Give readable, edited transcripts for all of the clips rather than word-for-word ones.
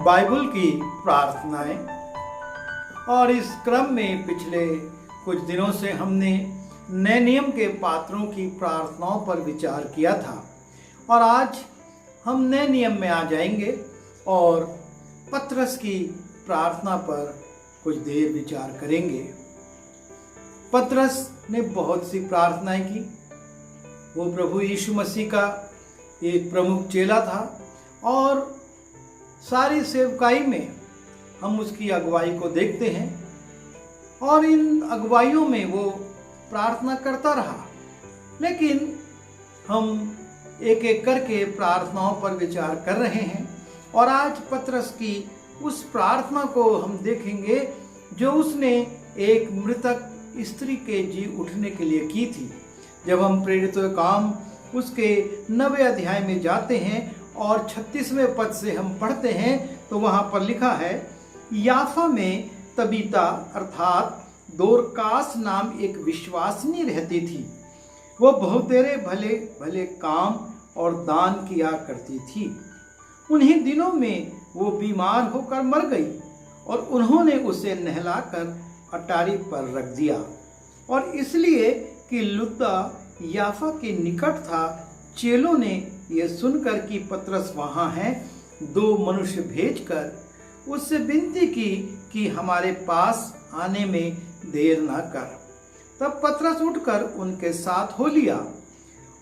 Bible की प्रार्थनाएं। और इस क्रम में पिछले कुछ दिनों से हमने नए नियम के पात्रों की प्रार्थनाओं पर विचार किया था और आज हम नए नियम में आ जाएंगे और पतरस की प्रार्थना पर कुछ देर विचार करेंगे। पतरस ने बहुत सी प्रार्थनाएं की। वो प्रभु यीशु मसीह का एक प्रमुख चेला था और सारी सेवकाई में हम उसकी अगुवाई को देखते हैं और इन अगुवाइयों में वो प्रार्थना करता रहा। लेकिन हम एक एक करके प्रार्थनाओं पर विचार कर रहे हैं और आज पतरस की उस प्रार्थना को हम देखेंगे जो उसने एक मृतक स्त्री के जी उठने के लिए की थी। जब हम प्रेरितों के काम उसके 9वें अध्याय में जाते हैं और 36वें पद से हम पढ़ते हैं तो वहां पर लिखा है, याफा में तबीता अर्थात दोरकास नाम एक विश्वासिनी रहती थी। वो बहुतेरे भले भले काम और दान किया करती थी। उन्हीं दिनों में वो बीमार होकर मर गई और उन्होंने उसे नहलाकर अटारी पर रख दिया। और इसलिए कि लुद्दा याफा के निकट था, चेलों ने यह सुनकर कि पतरस वहां है, 2 मनुष्य भेजकर उससे विनती की कि हमारे पास आने में देर न कर। तब पतरस उठकर उनके साथ हो लिया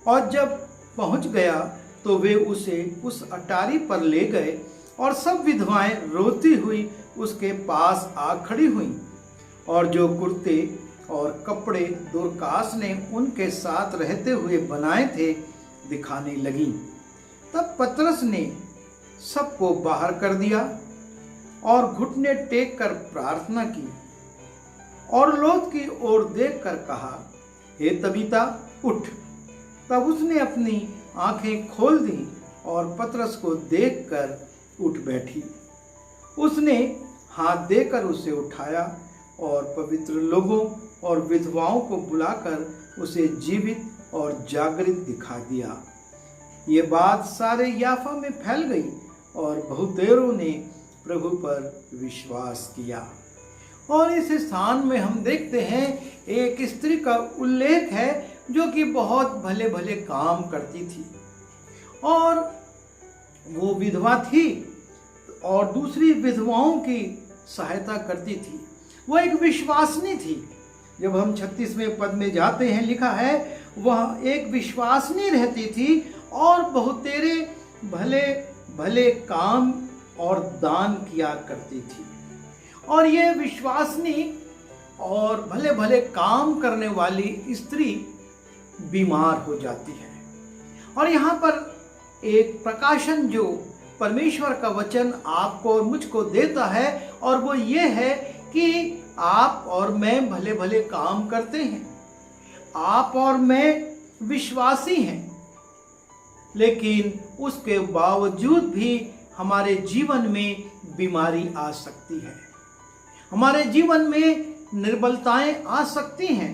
और जब पहुंच गया तो वे उसे उस अटारी पर ले गए और सब विधवाएं रोती हुई उसके पास आ खड़ी हुईं और जो कुर्ते और कपड़े दोरकास ने उनके साथ रहते हुए बनाए थे दिखाने लगी। तब पतरस ने सबको बाहर कर दिया और घुटने टेक कर प्रार्थना की और लोथ की ओर देखकर कहा, हे तबीता उठ। तब उसने अपनी आंखें खोल दी और पतरस को देखकर उठ बैठी। उसने हाथ देकर उसे उठाया और पवित्र लोगों और विधवाओं को बुलाकर उसे जीवित और जागृत दिखा दिया। ये बात सारे याफा में फैल गई और बहुतेरों ने प्रभु पर विश्वास किया। और इस स्थान में हम देखते हैं एक स्त्री का उल्लेख है जो कि बहुत भले भले काम करती थी और वो विधवा थी और दूसरी विधवाओं की सहायता करती थी। वो एक विश्वासिनी थी। जब हम 36वें पद में जाते हैं लिखा है, वह एक विश्वासिनी रहती थी और बहुतेरे भले भले काम और दान किया करती थी। और ये विश्वासिनी और भले भले काम करने वाली स्त्री बीमार हो जाती है। और यहाँ पर एक प्रकाशन जो परमेश्वर का वचन आपको और मुझको देता है और वो ये है कि आप और मैं भले भले काम करते हैं, आप और मैं विश्वासी हैं, लेकिन उसके बावजूद भी हमारे जीवन में बीमारी आ सकती है, हमारे जीवन में निर्बलताएं आ सकती हैं।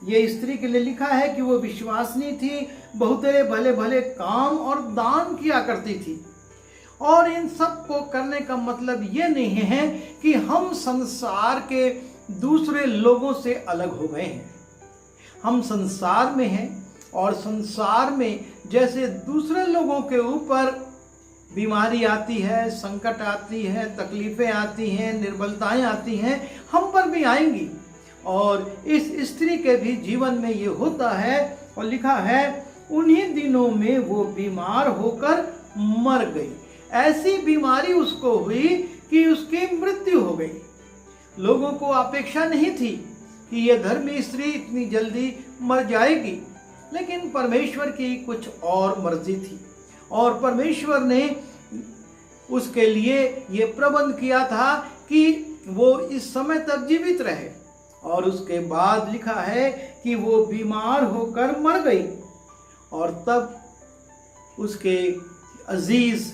ये स्त्री के लिए लिखा है कि वो विश्वासिनी थी, बहुतेरे भले भले काम और दान किया करती थी। और इन सब को करने का मतलब ये नहीं है कि हम संसार के दूसरे लोगों से अलग हो गए हैं। हम संसार में हैं और संसार में जैसे दूसरे लोगों के ऊपर बीमारी आती है, संकट आती है, तकलीफें आती हैं, निर्बलताएं आती हैं, हम पर भी आएंगी। और इस स्त्री के भी जीवन में ये होता है और लिखा है उन्हीं दिनों में वो बीमार होकर मर गई। ऐसी बीमारी उसको हुई कि उसकी मृत्यु हो गई। लोगों को अपेक्षा नहीं थी कि यह धर्मी स्त्री इतनी जल्दी मर जाएगी, लेकिन परमेश्वर की कुछ और मर्जी थी और परमेश्वर ने उसके लिए यह प्रबंध किया था कि वो इस समय तक जीवित रहे। और उसके बाद लिखा है कि वो बीमार होकर मर गई और तब उसके अजीज,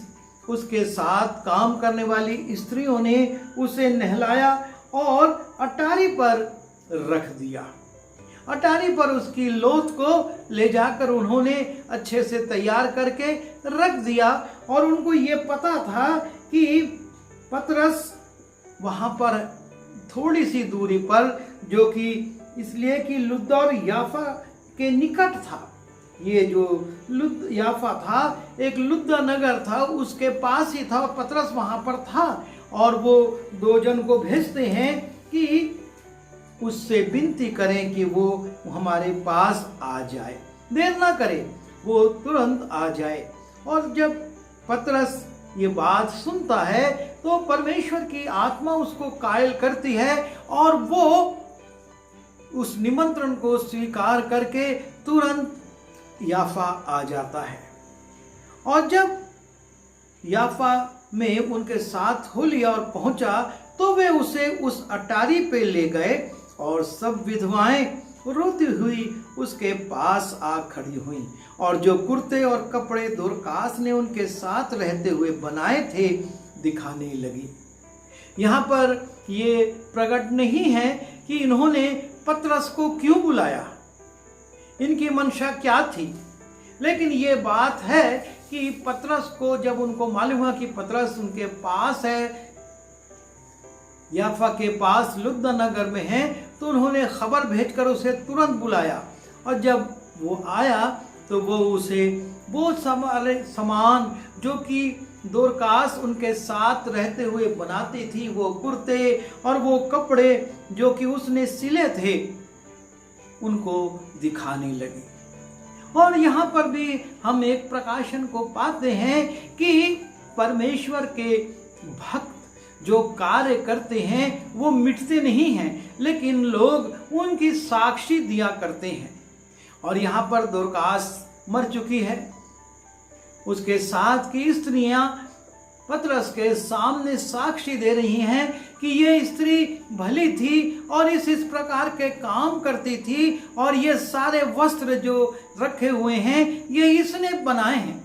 उसके साथ काम करने वाली स्त्रियों ने उसे नहलाया और अटारी पर रख दिया। अटारी पर उसकी लोथ को ले जाकर उन्होंने अच्छे से तैयार करके रख दिया और उनको ये पता था कि पतरस वहां पर थोड़ी सी दूरी पर, जो कि इसलिए कि लुद्दा और याफा के निकट था, ये जो लुद्दा याफा था एक लुद्दा नगर था, उसके पास ही था। पतरस वहां पर था और वो दो जन को भेजते हैं कि उससे विनती करें कि वो हमारे पास आ जाए, देर ना करे, वो तुरंत आ जाए। और जब पतरस ये बात सुनता है तो परमेश्वर की आत्मा उसको कायल करती है और वो उस निमंत्रण को स्वीकार करके तुरंत याफा आ जाता है। और जब याफा में उनके साथ हो लिया और पहुंचा तो वे उसे उस अटारी पे ले गए और सब विधवाएं रोती हुई उसके पास आ खड़ी हुई और जो कुर्ते और कपड़े दोरकास ने उनके साथ रहते हुए बनाए थे दिखाने लगी। यहाँ पर ये प्रकट नहीं है कि इन्होंने पतरस को क्यों बुलाया, इनकी मंशा क्या थी, लेकिन ये बात है कि पतरस को जब उनको मालूम हुआ कि पतरस उनके पास है, याफा के पास लुद्दा नगर में है, तो उन्होंने खबर भेजकर उसे तुरंत बुलाया। और जब वो आया तो वो उसे वो सामान जो कि दोरकास उनके साथ रहते हुए बनाती थी, वो कुर्ते और वो कपड़े जो कि उसने सिले थे, उनको दिखाने लगे। और यहाँ पर भी हम एक प्रकाशन को पाते हैं कि परमेश्वर के भक्त जो कार्य करते हैं वो मिटते नहीं हैं, लेकिन लोग उनकी साक्षी दिया करते हैं। और यहाँ पर दोरकास मर चुकी है, उसके साथ की स्त्रियां पतरस के सामने साक्षी दे रही हैं कि ये स्त्री भली थी और इस प्रकार के काम करती थी और ये सारे वस्त्र जो रखे हुए हैं ये इसने बनाए हैं।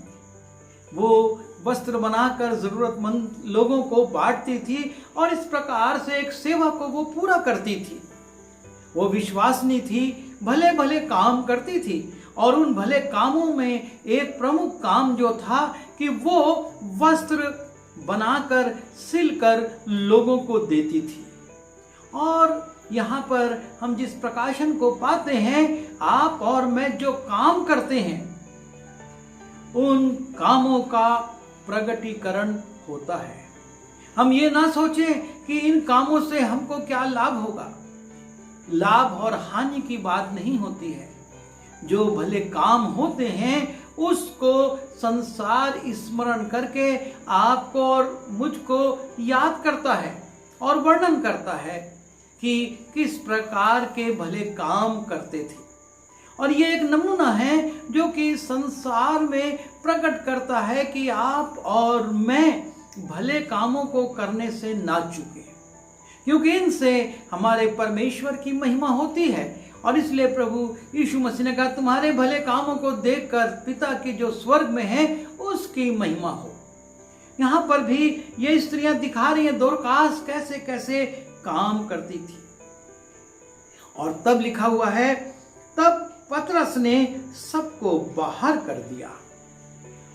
वो वस्त्र बनाकर जरूरतमंद लोगों को बांटती थी और इस प्रकार से एक सेवा को वो पूरा करती थी। वो विश्वासनी थी, भले भले काम करती थी और उन भले कामों में एक प्रमुख काम जो था कि वो वस्त्र बनाकर सिलकर लोगों को देती थी। और यहाँ पर हम जिस प्रकाशन को पाते हैं, आप और मैं जो काम करते हैं उन कामों का प्रगटीकरण होता है। हम ये ना सोचें कि इन कामों से हमको क्या लाभ होगा, लाभ और हानि की बात नहीं होती है। जो भले काम होते हैं उसको संसार स्मरण करके आपको और मुझको याद करता है और वर्णन करता है कि किस प्रकार के भले काम करते थे। और ये एक नमूना है जो कि संसार में प्रकट करता है कि आप और मैं भले कामों को करने से ना चूके, क्योंकि इनसे हमारे परमेश्वर की महिमा होती है। और इसलिए प्रभु यीशु मसीह ने कहा, तुम्हारे भले कामों को देखकर पिता की जो स्वर्ग में है उसकी महिमा हो। यहाँ पर भी ये स्त्रियां दिखा रही हैं दोरकास कैसे कैसे काम करती थी। और तब लिखा हुआ है, तब पतरस ने सबको बाहर कर दिया।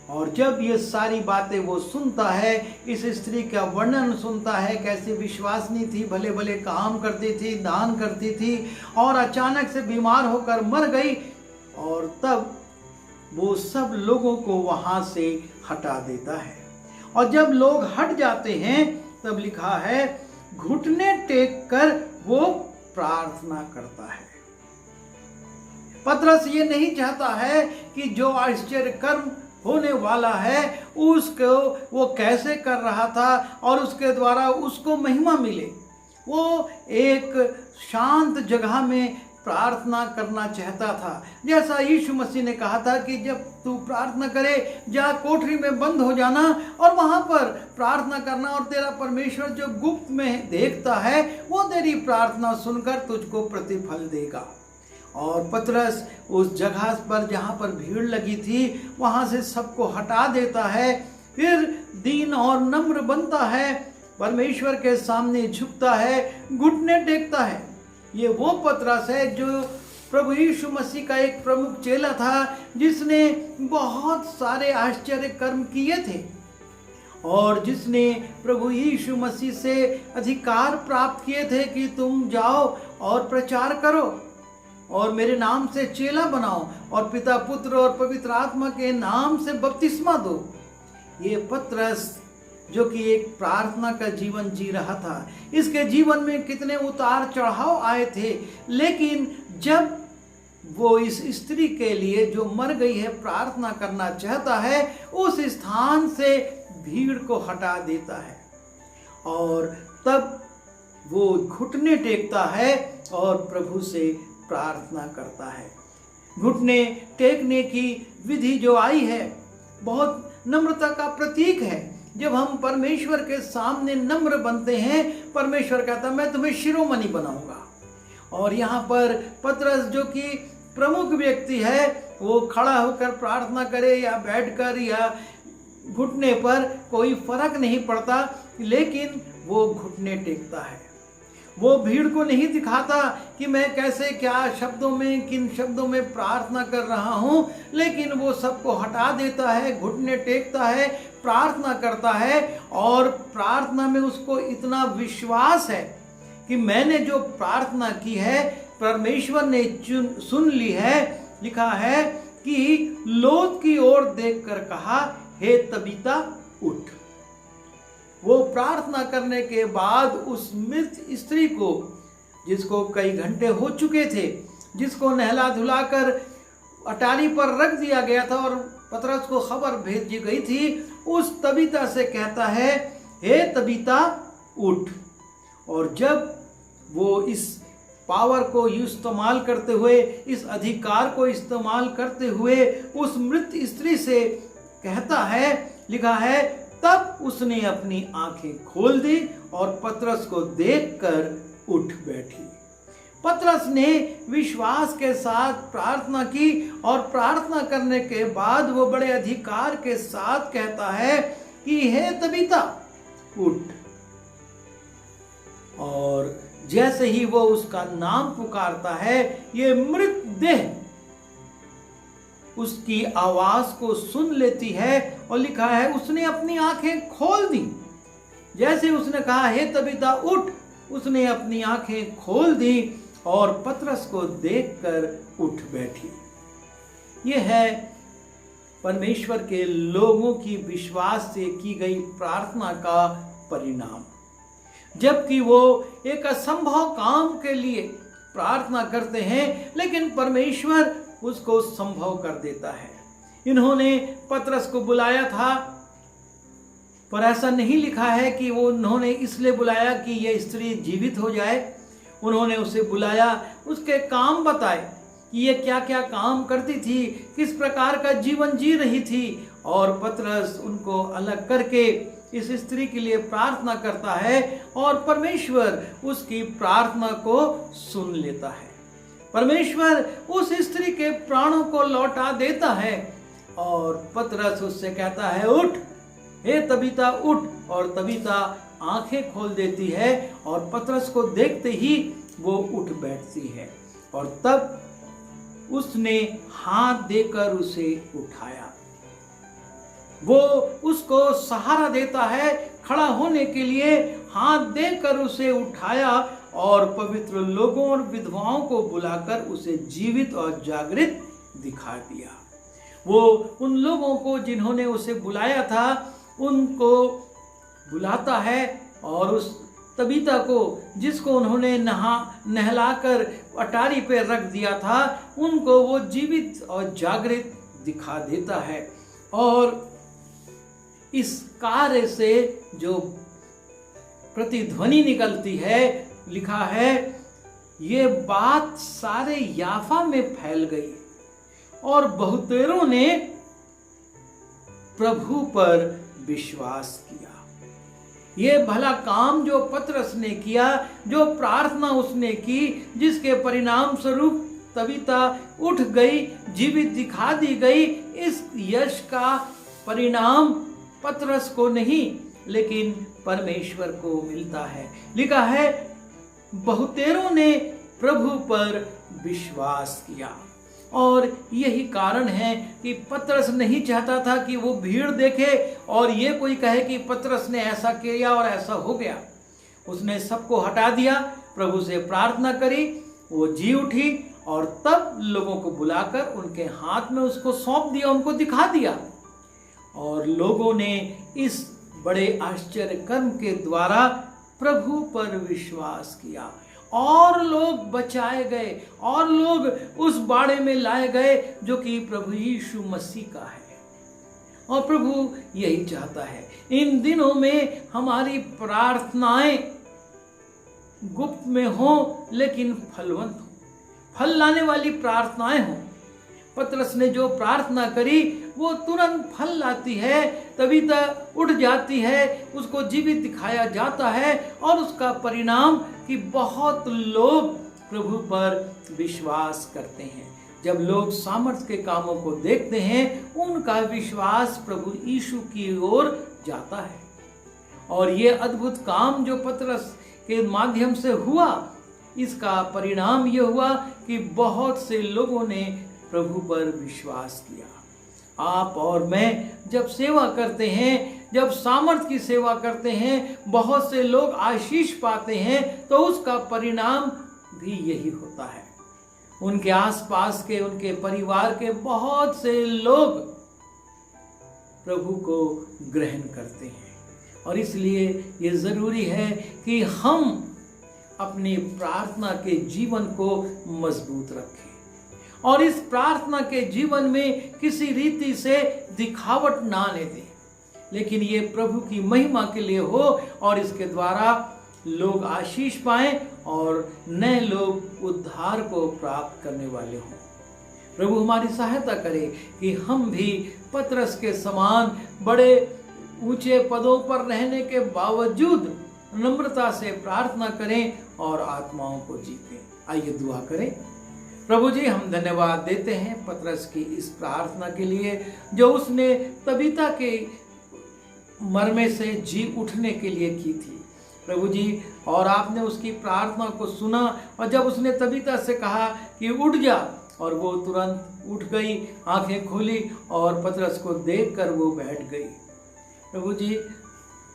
और जब ये सारी बातें वो सुनता है, इस स्त्री का वर्णन सुनता है, कैसे विश्वासनी थी, भले भले काम करती थी, दान करती थी और अचानक से बीमार होकर मर गई, और तब वो सब लोगों को वहां से हटा देता है। और जब लोग हट जाते हैं तब लिखा है, घुटने टेक कर वो प्रार्थना करता है। पतरस ये नहीं चाहता है कि जो आश्चर्य कर्म होने वाला है उसको वो कैसे कर रहा था और उसके द्वारा उसको महिमा मिले। वो एक शांत जगह में प्रार्थना करना चाहता था। जैसा यीशु मसीह ने कहा था कि जब तू प्रार्थना करे, जा कोठरी में बंद हो जाना और वहां पर प्रार्थना करना, और तेरा परमेश्वर जो गुप्त में देखता है वो तेरी प्रार्थना सुनकर तुझको प्रतिफल देगा। और पतरस उस जगह पर जहाँ पर भीड़ लगी थी वहाँ से सबको हटा देता है, फिर दीन और नम्र बनता है, परमेश्वर के सामने झुकता है, घुटने टेकता है। ये वो पतरस है जो प्रभु यीशु मसीह का एक प्रमुख चेला था, जिसने बहुत सारे आश्चर्य कर्म किए थे। और जिसने प्रभु यीशु मसीह से अधिकार प्राप्त किए थे कि तुम जाओ और प्रचार करो और मेरे नाम से चेला बनाओ और पिता, पुत्र और पवित्र आत्मा के नाम से बपतिस्मा दो। ये पतरस जो कि एक प्रार्थना का जीवन जी रहा था, इसके जीवन में कितने उतार चढ़ाव आए थे, लेकिन जब वो इस स्त्री के लिए जो मर गई है प्रार्थना करना चाहता है, उस स्थान से भीड़ को हटा देता है और तब वो घुटने टेकता है और प्रभु से प्रार्थना करता है। घुटने टेकने की विधि जो आई है बहुत नम्रता का प्रतीक है। जब हम परमेश्वर के सामने नम्र बनते हैं, परमेश्वर कहता मैं तुम्हें शिरोमणि बनाऊंगा। और यहाँ पर पतरस जो कि प्रमुख व्यक्ति है, वो खड़ा होकर प्रार्थना करे या बैठकर या घुटने पर कोई फर्क नहीं पड़ता, लेकिन वो घुटने टेकता है। वो भीड़ को नहीं दिखाता कि मैं कैसे क्या शब्दों में, किन शब्दों में प्रार्थना कर रहा हूँ, लेकिन वो सबको हटा देता है, घुटने टेकता है, प्रार्थना करता है। और प्रार्थना में उसको इतना विश्वास है कि मैंने जो प्रार्थना की है परमेश्वर ने सुन ली है। लिखा है कि लोथ की ओर देखकर कहा, हे तबीता उठ। वो प्रार्थना करने के बाद उस मृत स्त्री को, जिसको कई घंटे हो चुके थे, जिसको नहला धुलाकर अटारी पर रख दिया गया था और पतरस को खबर भेजी गई थी, उस तबीता से कहता है, हे तबीता उठ। और जब वो इस पावर को इस्तेमाल करते हुए, इस अधिकार को इस्तेमाल करते हुए उस मृत स्त्री से कहता है, लिखा है तब उसने अपनी आंखें खोल दी और पतरस को देखकर उठ बैठी। पतरस ने विश्वास के साथ प्रार्थना की और प्रार्थना करने के बाद वो बड़े अधिकार के साथ कहता है कि हे तबीता उठ। और जैसे ही वो उसका नाम पुकारता है, ये मृत देह उसकी आवाज को सुन लेती है। और लिखा है उसने अपनी आंखें खोल दी। जैसे उसने कहा हे तबीता उठ, उसने अपनी आंखें खोल दी और पतरस को देखकर उठ बैठी। यह है परमेश्वर के लोगों की विश्वास से की गई प्रार्थना का परिणाम। जबकि वो एक असंभव काम के लिए प्रार्थना करते हैं, लेकिन परमेश्वर उसको संभव कर देता है। इन्होंने पतरस को बुलाया था, पर ऐसा नहीं लिखा है कि वो उन्होंने इसलिए बुलाया कि यह स्त्री जीवित हो जाए। उन्होंने उसे बुलाया, उसके काम बताए कि ये क्या क्या काम करती थी, किस प्रकार का जीवन जी रही थी। और पतरस उनको अलग करके इस स्त्री के लिए प्रार्थना करता है और परमेश्वर उसकी प्रार्थना को सुन लेता है। परमेश्वर उस स्त्री के प्राणों को लौटा देता है और पतरस उससे कहता है उठ, हे तबीता उठ। और तबीता आंखें खोल देती है और पतरस को देखते ही वो उठ बैठती है। और तब उसने हाथ देकर उसे उठाया। वो उसको सहारा देता है, खड़ा होने के लिए हाथ देकर उसे उठाया और पवित्र लोगों और विधवाओं को बुलाकर उसे जीवित और जागृत दिखा दिया। वो उन लोगों को जिन्होंने उसे बुलाया था उनको बुलाता है और उस तबीता को, जिसको उन्होंने नहलाकर अटारी पे रख दिया था, उनको वो जीवित और जागृत दिखा देता है। और इस कार्य से जो प्रतिध्वनि निकलती है, लिखा है ये बात सारे याफा में फैल गई और बहुतेरों ने प्रभु पर विश्वास किया। ये भला काम जो पतरस ने किया, जो प्रार्थना उसने की, जिसके परिणाम स्वरूप तबीता उठ गई, जीवित दिखा दी गई, इस यश का परिणाम पतरस को नहीं लेकिन परमेश्वर को मिलता है। लिखा है बहुतेरों ने प्रभु पर विश्वास किया। और यही कारण है कि पतरस नहीं चाहता था कि वो भीड़ देखे और ये कोई कहे कि पतरस ने ऐसा किया और ऐसा हो गया। उसने सबको हटा दिया, प्रभु से प्रार्थना करी, वो जी उठी और तब लोगों को बुलाकर उनके हाथ में उसको सौंप दिया, उनको दिखा दिया। और लोगों ने इस बड़े आश्चर्य कर्म के द्वारा प्रभु पर विश्वास किया और लोग बचाए गए और लोग उस बाड़े में लाए गए जो कि प्रभु यीशु मसीह का है। और प्रभु यही चाहता है, इन दिनों में हमारी प्रार्थनाएं गुप्त में हो लेकिन फलवंत हो, फल लाने वाली प्रार्थनाएं हो। पतरस ने जो प्रार्थना करी वो तुरंत फल लाती है, तबीता उठ जाती है, उसको जीवित दिखाया जाता है और उसका परिणाम कि बहुत लोग प्रभु पर विश्वास करते हैं। जब लोग सामर्थ्य के कामों को देखते हैं, उनका विश्वास प्रभु यीशु की ओर जाता है। और ये अद्भुत काम जो पतरस के माध्यम से हुआ, इसका परिणाम ये हुआ कि बहुत से लोगों ने प्रभु पर विश्वास किया। आप और मैं जब सेवा करते हैं, जब सामर्थ्य की सेवा करते हैं, बहुत से लोग आशीष पाते हैं, तो उसका परिणाम भी यही होता है। उनके आसपास के, उनके परिवार के बहुत से लोग प्रभु को ग्रहण करते हैं। और इसलिए ये जरूरी है कि हम अपनी प्रार्थना के जीवन को मजबूत रखें और इस प्रार्थना के जीवन में किसी रीति से दिखावट ना आने दें, लेकिन ये प्रभु की महिमा के लिए हो और इसके द्वारा लोग आशीष पाएं और नए लोग उद्धार को प्राप्त करने वाले हों। प्रभु हमारी सहायता करे कि हम भी पतरस के समान बड़े ऊंचे पदों पर रहने के बावजूद नम्रता से प्रार्थना करें और आत्माओं को जीतें। आइए दुआ करें। प्रभु जी, हम धन्यवाद देते हैं पतरस की इस प्रार्थना के लिए जो उसने तबीता के मरने से जी उठने के लिए की थी। प्रभु जी, और आपने उसकी प्रार्थना को सुना और जब उसने तबीता से कहा कि उठ जा, और वो तुरंत उठ गई, आंखें खोली और पतरस को देखकर वो बैठ गई। प्रभु जी,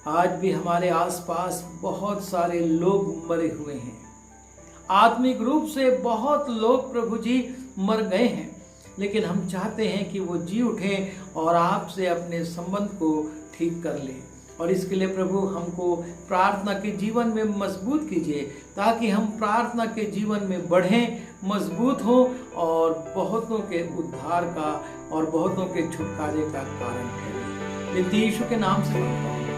आज भी हमारे आसपास बहुत सारे लोग मरे हुए हैं, आत्मिक रूप से बहुत लोग प्रभु जी मर गए हैं, लेकिन हम चाहते हैं कि वो जी उठें और आपसे अपने संबंध को ठीक कर लें। और इसके लिए प्रभु हमको प्रार्थना के जीवन में मजबूत कीजिए ताकि हम प्रार्थना के जीवन में बढ़ें, मजबूत हों और बहुतों के उद्धार का और बहुतों के छुटकारे का कारण ठहरें। यीशु के नाम से मांगता हूं।